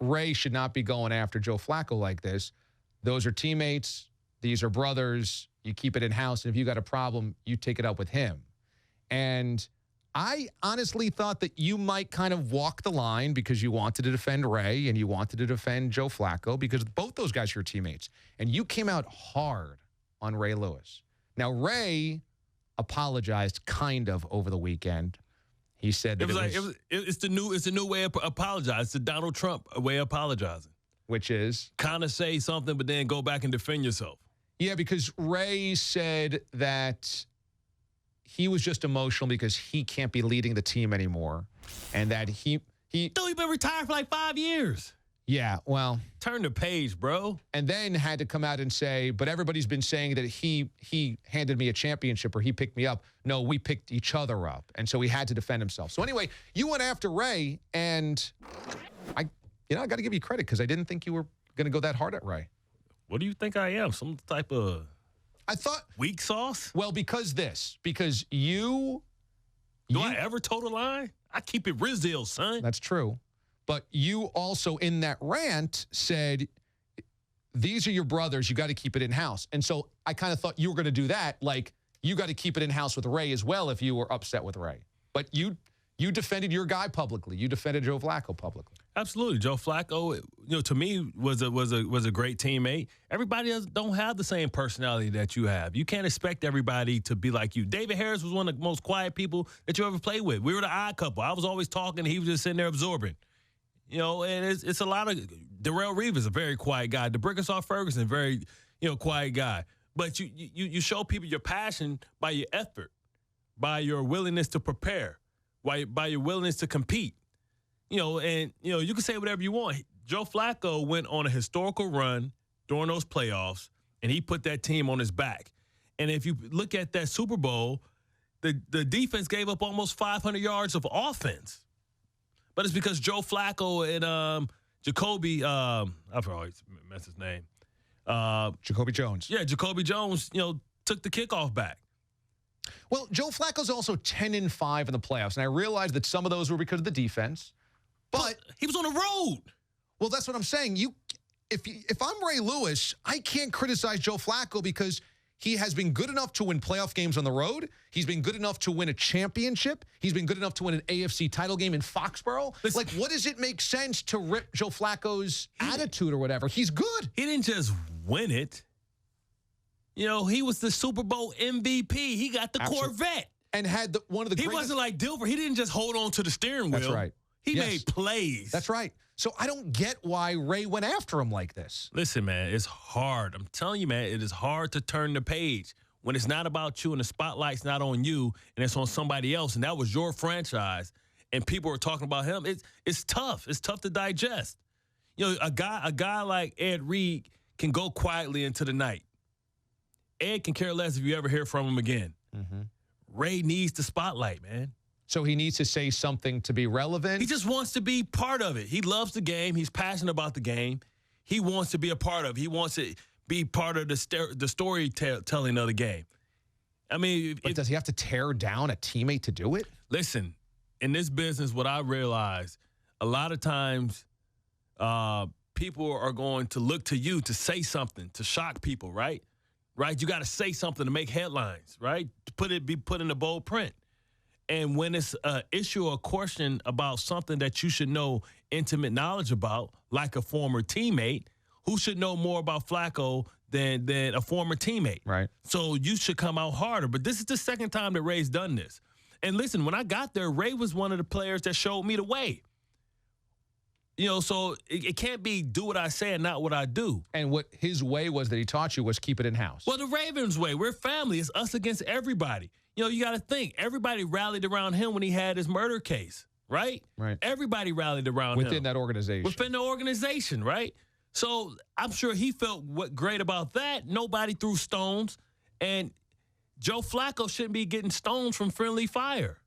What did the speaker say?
Ray should not be going after Joe Flacco like this. Those are teammates. These are brothers. You keep it in-house. And if you got a problem, you take it up with him. And I honestly thought that you might kind of walk the line because you wanted to defend Ray and you wanted to defend Joe Flacco because both those guys are your teammates. And you came out hard on Ray Lewis. Now, Ray apologized kind of over the weekend. He said that it's the new way of apologizing. It's the Donald Trump way of apologizing. Which is? Kind of say something, but then go back and defend yourself. Yeah, because Ray said that he was just emotional because he can't be leading the team anymore. And that he Dude, he's been retired for like 5 years. Yeah, well. Turn the page, bro. And then had to come out and say, but everybody's been saying that he handed me a championship or he picked me up. No, we picked each other up. And so he had to defend himself. So anyway, you went after Ray, and I got to give you credit because I didn't think you were going to go that hard at Ray. What do you think I am? Some type of weak sauce? Well, because you I ever told a lie? I keep it real, son. That's true. But you also, in that rant, said, these are your brothers. You got to keep it in-house. And so I kind of thought you were going to do that. Like, you got to keep it in-house with Ray as well if you were upset with Ray. But you defended your guy publicly. You defended Joe Flacco publicly. Absolutely. Joe Flacco, to me, was a great teammate. Everybody don't have the same personality that you have. You can't expect everybody to be like you. David Harris was one of the most quiet people that you ever played with. We were the odd couple. I was always talking. He was just sitting there absorbing. And it's a lot of Darrelle Reeves, a very quiet guy. DeBrickasaw Ferguson, very quiet guguy. But you show people your passion by your effort, by your willingness to prepare, by your willingness to compete. You can say whatever you want. Joe Flacco went on a historical run during those playoffs, and he put that team on his back. And if you look at that Super Bowl, the defense gave up almost 500 yards of offense. But it's because Joe Flacco and Jacoby, I always mess his name. Jacoby Jones. Yeah, Jacoby Jones, took the kickoff back. Well, Joe Flacco's also 10-5 in the playoffs, and I realized that some of those were because of the defense. But he was on the road. Well, that's what I'm saying. If I'm Ray Lewis, I can't criticize Joe Flacco because he has been good enough to win playoff games on the road. He's been good enough to win a championship. He's been good enough to win an AFC title game in Foxborough. Listen, what does it make sense to rip Joe Flacco's attitude or whatever? He's good. He didn't just win it. He was the Super Bowl MVP. He got the Corvette. And had one of the greatest. He wasn't like Dilfer. He didn't just hold on to the steering wheel. That's right. He made plays. That's right. So I don't get why Ray went after him like this. Listen, man, it's hard. I'm telling you, man, it is hard to turn the page when it's not about you and the spotlight's not on you and it's on somebody else. And that was your franchise. And people are talking about him. It's tough. It's tough to digest. A guy like Ed Reed can go quietly into the night. Ed can care less if you ever hear from him again. Mm-hmm. Ray needs the spotlight, man. So he needs to say something to be relevant? He just wants to be part of it. He loves the game. He's passionate about the game. He wants to be a part of it. He wants to be part of the storytelling of the game. I mean... But does he have to tear down a teammate to do it? Listen, in this business, what I realize, a lot of times people are going to look to you to say something, to shock people, right? Right? You got to say something to make headlines, right? To be put in the bold print. And when it's an issue or a question about something that you should know intimate knowledge about, like a former teammate, who should know more about Flacco than a former teammate? Right. So you should come out harder. But this is the second time that Ray's done this. And listen, when I got there, Ray was one of the players that showed me the way. So it can't be do what I say and not what I do. And what his way was that he taught you was keep it in-house. Well, the Ravens way. We're family. It's us against everybody. You got to think. Everybody rallied around him when he had his murder case, right? Right. Everybody rallied around him. Within that organization. Within the organization, right? So I'm sure he felt great about that. Nobody threw stones. And Joe Flacco shouldn't be getting stones from friendly fire.